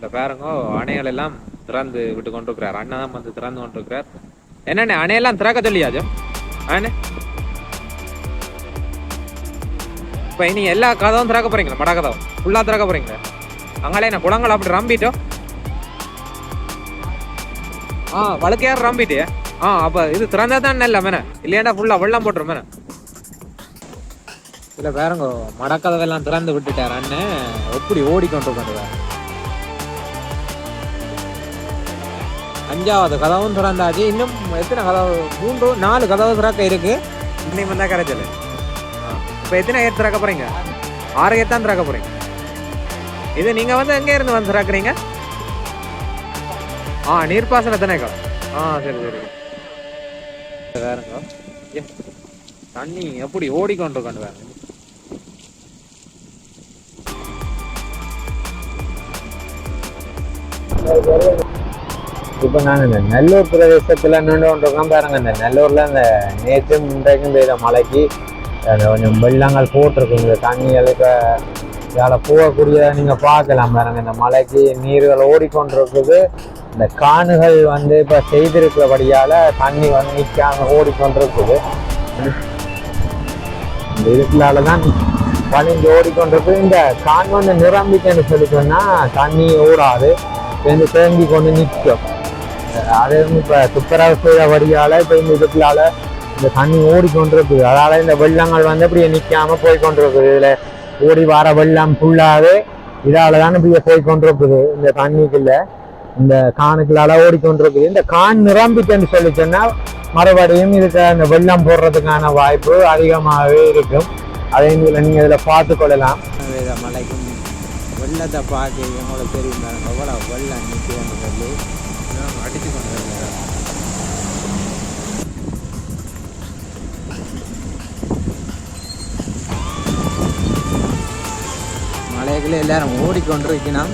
இந்த பாருங்க அணைகள் எல்லாம் திறந்து விட்டு கொண்டிருக்கிறார். அண்ணா தான் வந்து திறந்து கொண்டிருக்கிறார். என்னண்ணே அணையெல்லாம் திறக்க சொல்லியாச்சோ அண்ணே? இப்ப இனி எல்லா கதவும் திறக்க போறீங்களா? மட கதவும் ஃபுல்லா திறக்க போறீங்களா? அங்காலே என்ன குளங்கள் அப்படி ரம்பிட்டோம். வழுக்கையார் ரம்பிட்டு. அப்ப இது திறந்தா தான் இல்ல மேன, இல்லையாண்டா ஃபுல்லா வெள்ளம் போட்டுரும் மேன. இதுல பாருங்க மடக்கதவெல்லாம் திறந்து விட்டுட்டார் அண்ணன். எப்படி ஓடிக்கொண்டு பண்ணுவார். 5வது கதவும் திறந்தாச்சு. இன்னும் எத்தனை கதவு? 3 4 கதவு திறக்க இருக்கு. இன்னைக்கு வந்தா கரைச்சல். இப்ப எத்தனை ஏர் திறக்க போறீங்க? 6 ஏர் தான் திறக்க போறீங்க. இது நீங்க வந்து எங்க இருந்து வந்து திறக்குறீங்க? நீர்ப்பாசன திணைக்களம். சரி சரி. பாருங்க தண்ணி எப்படி ஓடிக்கொண்டு வேற. இப்ப நான் இந்த நெல்லூர் பிரதேசத்துல நின்றுருக்கோம் பாருங்க. இந்த நெல்லூர்ல இந்த நேற்றும் இன்றைக்கும் பெய்த மழைக்கு கொஞ்சம் வெள்ளங்கள் போட்டிருக்கு. இந்த தண்ணிகள் இப்ப இதால போகக்கூடிய நீங்க பார்க்கலாம் பாருங்க. இந்த மழைக்கு நீர்கள் ஓடிக்கொண்டிருக்குது. இந்த காணுகள் வந்து இப்ப செய்திருக்கிறபடியால தண்ணி வந்து நிற்காம ஓடிக்கொண்டிருக்குது. இந்த இதுக்குள்ளாலதான் பணிஞ்சு ஓடிக்கொண்டிருக்கு. இந்த கான் வந்து நிரம்பிக்கன்னு சொல்லி சொன்னா தண்ணி ஓடாது, தேங்கி கொண்டு நிற்கும். அது இப்ப துப்புரவு செய்த வழியால இப்ப இந்த இதுக்குள்ளால இந்த தண்ணி ஓடிக்கொண்டிருக்குது. அதனால இந்த வெள்ளங்கள் வந்து இப்படியே நிற்காம போய்கொண்டிருக்குது. இதுல ஓடி வர வெள்ளம் ஃபுல்லாவே இதாலதான் இப்படியே போய்கொண்டிருக்குது. இந்த தண்ணிக்குள்ள இந்த காணுக்குள்ளால ஓடிக்கொண்டிருக்குது. இந்த கான் நிரம்பிட்டுன்னு சொல்லி சொன்னா மறுபடியும் இதுக்கு அந்த வெள்ளம் போடுறதுக்கான வாய்ப்பு அதிகமாகவே இருக்கும். அதை நீங்க இதுல பார்த்து கொள்ளலாம். மழைக்கும் வெள்ளத்தை பார்க்க உங்களுக்கு தெரியும் எவ்வளோ வெள்ளம் நிற்கிறேன்னு சொல்லி அடிச்சு கொண்டு வருகிறார். மழைக்குள்ள எல்லாரும் ஓடிக்கொண்டிருக்கணும்.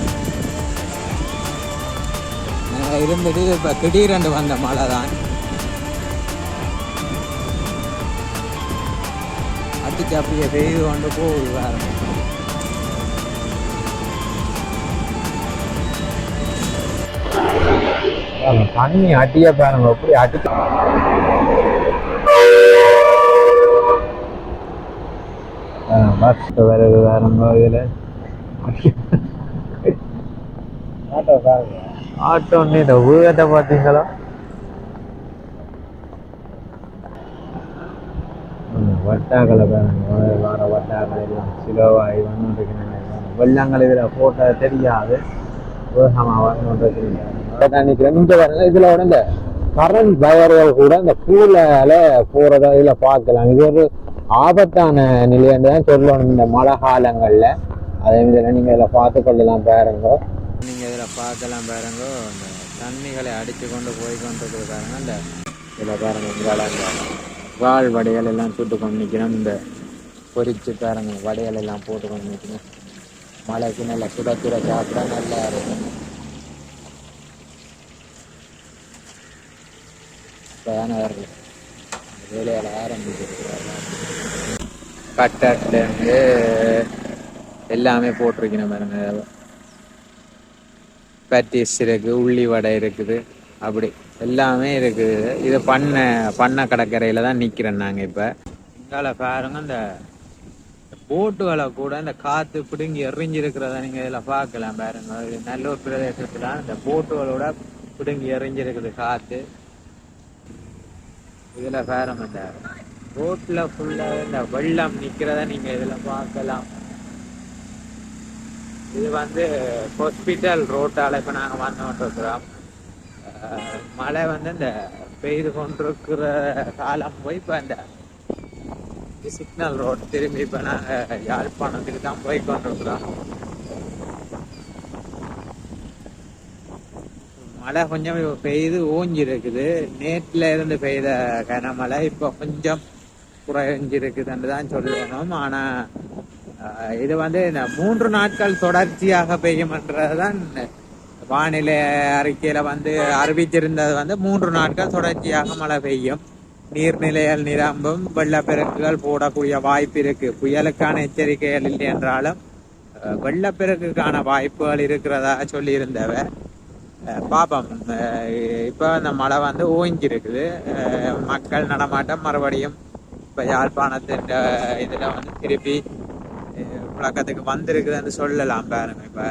இருந்துட்டு இப்ப திடீரென்று வந்த மழை தான். அடிச்சு அப்படியே பெய்து கொண்டு போகுது. வேற தண்ணி அட்டிய பாருங்க எப்படி அடிச்சு பஸ் வருது. வேறங்க இதுல ஆட்டோ இந்த ஊகத்தை பார்த்தீங்களா? வட்டாக்களை பாருங்க. வர வட்டாக்கள் எல்லாம் சிலவாகி வந்துருக்கீங்க. வெள்ளங்கள் இதுல போட்ட தெரியாது. இதுல உடனே கரண்ட் வயர்கள் கூட இந்த கூலால போறத இதுல பார்க்கலாம். இது ஒரு ஆபத்தான நிலையாண்டு தான் சொல்லணும் இந்த மழை காலங்கள்ல. அதே இதுல நீங்க இதுல பார்த்து கொள்ளலாம் பாருங்க. நீங்க இதுல பார்க்கலாம் பாருங்க. இந்த தண்ணிகளை அடிச்சு கொண்டு போய் கொண்டு பாருங்க. இந்த இதுல பாருங்க இங்கால வால் வடைகள் எல்லாம் சுட்டு கொண்டு நிற்கணும். இந்த பொரிச்சு பாருங்க வடைகள் எல்லாம் போட்டு கொண்டு நிற்கணும். மழைக்கு நல்லா சுட சுட சாப்பிட்டா நல்லா இருக்கும். வேலையால ஆரம்பிச்சிருக்கிறாங்க. கட்டட்லேருந்து எல்லாமே போட்டிருக்கணும் பாருங்க. பேட்டிஸ் இருக்கு, உள்ளி வடை இருக்குது, அப்படி எல்லாமே இருக்குது. இது பண்ண கடற்கரையில தான் நிக்கிறோம் நாங்க இப்ப. இங்கால பாருங்க இந்த போட்டுகளை கூட இந்த காத்து பிடுங்கி எறிஞ்சிருக்கிறத நீங்க இதுல பார்க்கலாம் பாருங்க. நல்லூர் பிரதேசத்துல இந்த போட்டுகளோட பிடுங்கி எறிஞ்சிருக்குது காத்து. இதுல பாருங்க இந்த ரோட்ல ஃபுல்லா இந்த வெள்ளம் நிக்கிறத நீங்க இதுல பார்க்கலாம். இது வந்து ஹாஸ்பிட்டல் ரோட்டால இப்ப நாங்க வந்து கொண்டிருக்கிறோம். மழை வந்து இந்த பெய்து கொண்டிருக்கிற காலம் போய் இப்ப இந்த சிக்னல் ரோட் திரும்பி இப்ப நாங்க யாழ்ப்பாணத்துக்கு தான் போய் கொண்டிருக்கிறோம். மழை கொஞ்சம் பெய்து ஓஞ்சி இருக்குது. நேற்றுல இருந்து பெய்த கனமழை இப்ப கொஞ்சம் குறைஞ்சிருக்குதுன்னு தான் சொல்லணும். ஆனா இது வந்து இந்த 3 நாட்கள் தொடர்ச்சியாக பெய்யும்ன்றதுதான் வானிலை அறிக்கையில வந்து அறிவிச்சிருந்தது. வந்து 3 நாட்கள் தொடர்ச்சியாக மழை பெய்யும், நீர்நிலைகள் நிரம்பும், வெள்ளப்பெருக்குகள் போடக்கூடிய வாய்ப்பு இருக்கு. புயலுக்கான எச்சரிக்கைகள் இல்லை என்றாலும் வெள்ளப்பெருக்குக்கான வாய்ப்புகள் இருக்கிறதா சொல்லியிருந்தவ. பாப்போம். இப்போ அந்த மழை வந்து ஓய்ஞ்சிருக்குது. மக்கள் நடமாட்டம் மறுபடியும் இப்போ யாழ்ப்பாணத்தின் இதில் வந்து திருப்பி புழக்கத்துக்கு வந்திருக்குதுன்னு சொல்லலாம் பாருங்க. இப்போ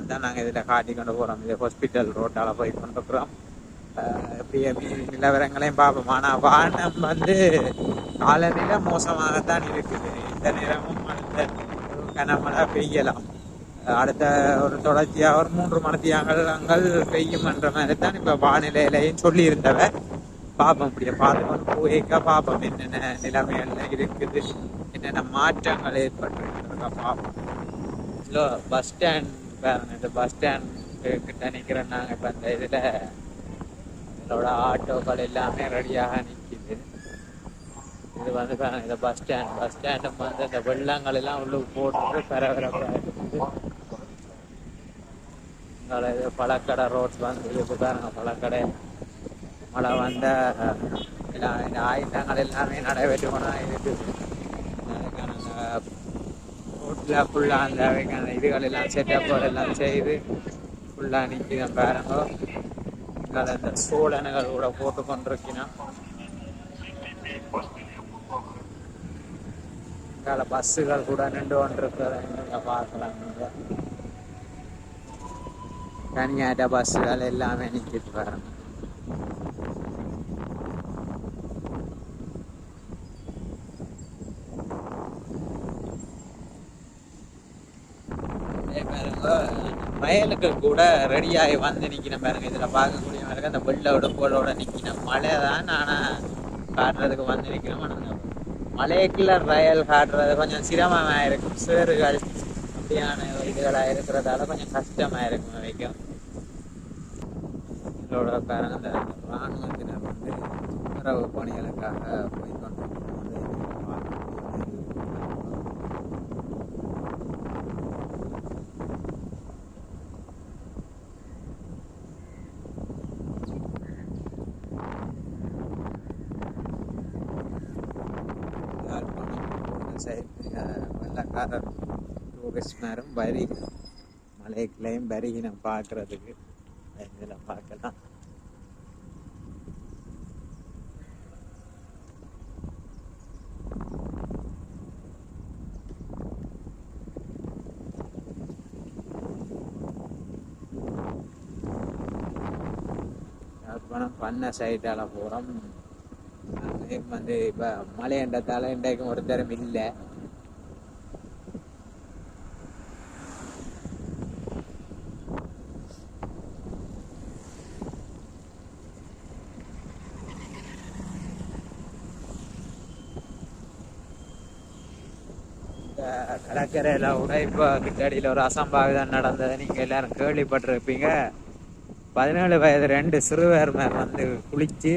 தான் நாங்கள் இதில் காட்டி கொண்டு போகிறோம். இது ஹாஸ்பிட்டல் ரோட்டால் போய் கொண்டுருக்குறோம். எப்படி நிலவரங்களையும் பார்ப்போம். ஆனால் வானம் வந்து காலநிலை மோசமாகத்தான் இருக்குது. இந்த நேரமும் அந்த கனமழை பெய்யலாம். அடுத்த ஒரு தொடர்ச்சியாக ஒரு 3 மணித்தியாங்கள் பெய்யும் என்ற மாதிரி தான் இப்போ வானிலையிலையும் சொல்லியிருந்தவ. பார்ப்போம். இப்படியே பார்த்துக்கொண்டு போய்க்க பார்ப்போம் என்னென்ன நிலைமைகள்ல இருக்குது, என்னென்ன மாற்றங்கள் ஏற்பட்டுருக்கா பார்ப்போம். இல்லை பஸ் ஸ்டாண்ட் பாருங்க. இந்த பஸ் ஸ்டாண்ட் கிட்ட நிற்கிறோம் நாங்கள். இப்போ இந்த இதில் இதோட ஆட்டோக்கள் எல்லாமே ரெடியாக நிற்கிது. இது வந்து பாருங்க, இந்த பஸ் ஸ்டாண்டும் வந்து இந்த வெள்ளங்கள் எல்லாம் உள்ளுக்கு போட்டு பரபரப்பாக இருக்குது. இது பழக்கடை ரோட்ஸ் வந்து இருக்கு பாருங்க. பழக்கடை மழை வந்த ஆயுதங்கள் எல்லாமே நடைபெற்றுனா இருக்குது. அதுக்கான ரோட்டில் ஃபுல்லாக அந்த இதுகள் எல்லாம் செட்டப்போடு எல்லாம் செய்து ஃபுல்லாக நிற்கிறேன் பாருங்க. இங்கே இந்த சோழனுகள் கூட போட்டு கொண்டிருக்கணும். இங்கே பஸ்ஸுகள் கூட நின்று கொண்டிருக்கிறத நீங்கள் பார்க்கலாம். நீங்கள் தனியாட்ட பஸ்ஸுகள் எல்லாமே நிற்கிட்டு பாருங்க. வயலுக்கு கூட ரெடியாகி வந்து நிற்கணும் பாருங்க. இதில் பார்க்கக்கூடிய மாதிரி அந்த வெள்ளோட போலோட நிற்கணும். மழை தான் ஆனால் காட்டுறதுக்கு வந்து நிற்கணும். ஆனால் மழைக்குள்ள வயல் காட்டுறது கொஞ்சம் சிரமமாக இருக்கும். சேறுகள் அப்படியான இதுகளாக இருக்கிறதால கொஞ்சம் கஷ்டமாக இருக்கும் வைக்கும். இதோட பாருங்க அந்த இராணுவத்தினர் வந்து உறவு பணிகளுக்காக போய்கொண்டு வெள்ளக்காரர் டூரிஸ்ட்மாரும் வருகிறோம். மலைக்குள்ளையும் வருகிறோம் பார்க்கறதுக்கு. இதில் பார்க்கலாம். பண்ண சைட்டால போகிறோம். வந்து இப்போ மலையண்டத்தால இன்றைக்கும் ஒரு தரம் இல்லை. கடற்கரையில் கூட இப்போ கிட்டடியில் ஒரு அசம்பாவிதம் நடந்தது. நீங்கள் எல்லாரும் கேள்விப்பட்டிருப்பீங்க. 17 வயது 2 சிறுவர் வந்து குளித்து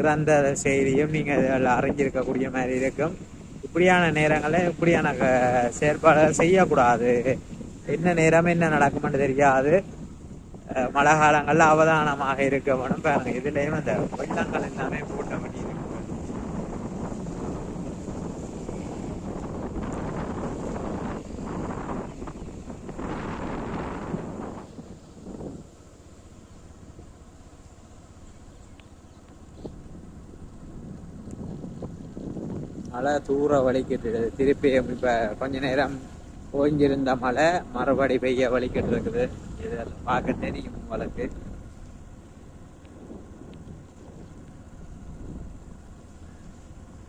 இறந்த செய்தியும் நீங்கள் அறிஞ்சிருக்கக்கூடிய மாதிரி இருக்கும். இப்படியான நேரங்களில் இப்படியான செயற்பாடுகள் செய்யக்கூடாது. என்ன நேரம் என்ன நடக்கும்னு தெரியாது. மழை காலங்களில் அவதானமாக இருக்க வேணும் பாருங்க. இதுலேயும் அந்த வெள்ளங்கள் எல்லாமே போட்ட வேண்டியிருக்கு. மழை தூர வலிக்கிட்டு திருப்பி இப்போ கொஞ்ச நேரம் ஓய்ஞ்சிருந்த மழை மறுபடி பெய்ய வலிக்கிட்டு இருக்குது. இதெல்லாம் பார்க்க தெரியும் உங்களுக்கு.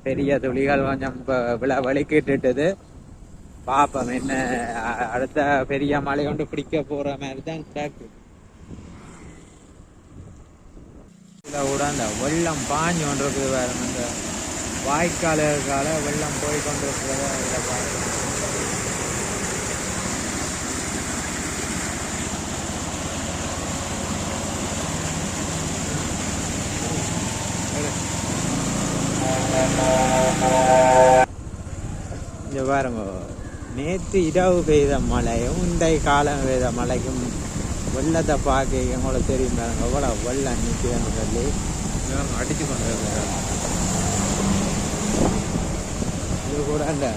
பெரிய துளிகள் கொஞ்சம் வலிக்கிட்டுது. பார்ப்போம் என்ன அடுத்த பெரிய மழை கொண்டு பிடிக்க போற மாதிரி தான் கிடக்கு. இதில் கூட அந்த வெள்ளம் பாஞ்சு கொண்டு இருக்குது. வேற அந்த வாய்க்காலுக்கால வெள்ளம் போய் கொண்டிருக்கிறத இதில் பார்க்கணும். இங்கே பாருங்க, நேற்று இரவு பெய்த மழையும் இன்றைய காலம் பெய்த மழைக்கும் வெள்ளத்தை பார்க்க உங்களுக்கு தெரியும் பாருங்க. எவ்வளோ வெள்ளம் நிற்கிறேன்னு சொல்லி அடிச்சு கொண்டு கூட அந்த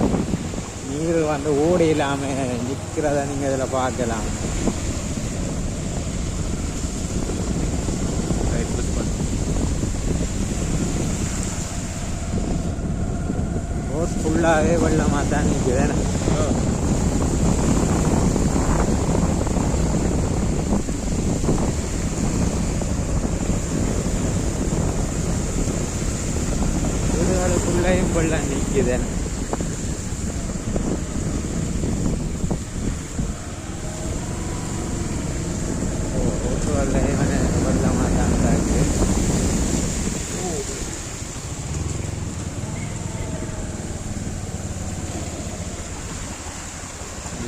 நீர் வந்து ஓடி இல்லாமல் நிற்கிறத நீங்கள் இதில் பார்க்கலாம். ரோட் ஃபுல்லாகவே வெள்ளமாக தான் நிற்குது. வீடுகளுக்குள்ளேயும் வெள்ளம் நிற்குது. வெள்ளமாக தான் இருக்குது.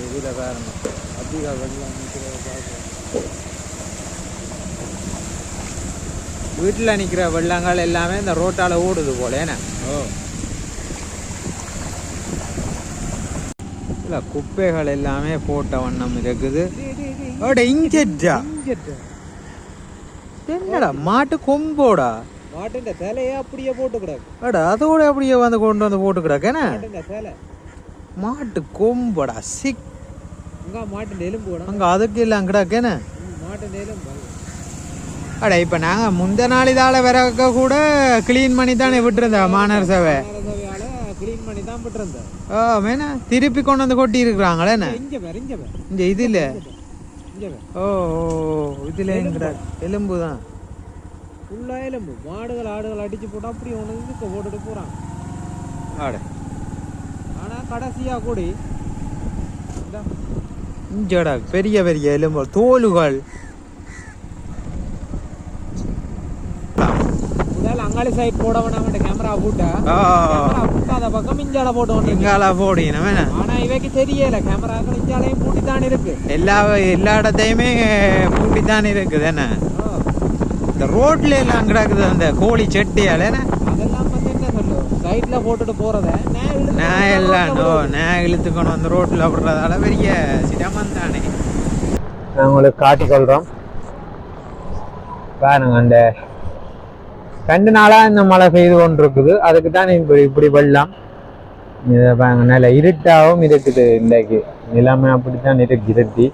இதில் பாருங்க அதிக வெள்ளம் நிற்கிறத பார்க்க. வீட்டில் நிற்கிற வெள்ளங்கள் எல்லாமே இந்த ரோட்டால் ஓடுது போல. ஏன்னா இல்லை குப்பைகள் எல்லாமே போட்ட வண்ணம் இருக்குது. என்னடா மாட்டு கொம்போடா, மாட்டுன்ற சேலையே அப்படியே போட்டு கிடக்கு. அதோட அப்படியே வந்து கொண்டு வந்து போட்டு கிடக்கு. என்ன சேலை மாட்டு கொம்படா சிக் மாட்டு எலும்பு அங்க அதுக்கு இல்லை கிடக்கு. என்ன மாட்டு எலும்பு அடா இப்போ நாங்கள் முந்த நாள் இதால் விறக்க கூட கிளீன் பண்ணி தானே விட்டுருந்தேன். மாநகர சபை கிளீன் பண்ணி தான் விட்டுருந்தேன். மேனா திருப்பி கொண்டு வந்து கொட்டி இருக்கிறாங்களே. என்ன இந்த இது இல்லை. ஓ இதுல எலும்பு தான் ஃபுல்லா எலும்பு. மாடுகள் ஆடுகள் அடிச்சு போட்டு அப்படி ஒன்று போட்டுட்டு போறாங்க. ஆனா கடைசியா கூடி இஞ்சடா பெரிய பெரிய எலும்பு தோலுகள். அங்காளி சைட் போட வேணாம் கேமரா போட்டா அந்த பக்கம் இஞ்சால போட்டு இங்கால போடினா. ஆனா இவைக்கு தெரியல கேமராக்கள் இஞ்சாலையும் பூட்டித்தான் இருக்கு. எல்லா இடத்தையுமே பூட்டித்தான் இருக்குது. என்ன இந்த ரோட்ல எல்லாம் கிடக்குது அந்த கோழி செட்டியால. அதெல்லாம் வந்து என்ன சொல்லு சைட்ல போட்டுட்டு போறத நான் எல்லாம் நான் இழுத்துக்கணும் அந்த ரோட்ல விடுறதால பெரிய சிரமம் தானே. நான் உங்களுக்கு காட்டிக்கொள்றோம் பாருங்க. அந்த 2 நாளா இந்த மழை பெய்து கொண்டு இருக்குது. அதுக்கு தான் இப்படி வெள்ளம். இதை பாருங்க நல்ல இருட்டாகவும் இருக்குது. இன்றைக்கு நிலைமை அப்படித்தான் இருக்கு இருட்டி.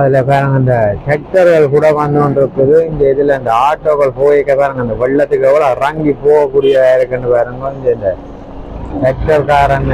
அதில் பாருங்க இந்த டிராக்டர்கள் கூட வந்து கொண்டு இருக்குது. இந்த இதில் இந்த ஆட்டோக்கள் போய்க்க பாருங்க அந்த வெள்ளத்துக்கு எவ்வளோ இறங்கி போகக்கூடிய இருக்குன்னு பாருங்க. இந்த டிராக்டர்காரன்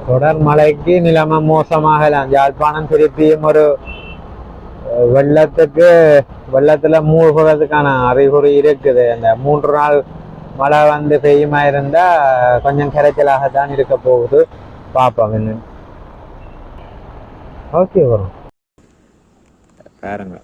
தொடர் மழைக்கு நிலைமை மோசமாகலாம். யாழ்ப்பாணம் திருப்பியும் ஒரு வெள்ளத்துல மூழ்கிறதுக்கான அறிகுறி இருக்குது. அந்த 3 நாள் மழை வந்து பெய்யுமா இருந்தா கொஞ்சம் கரைச்சலாகத்தான் இருக்க போகுது. பார்ப்போம் என்ன. ஓகே வரும் பாருங்க.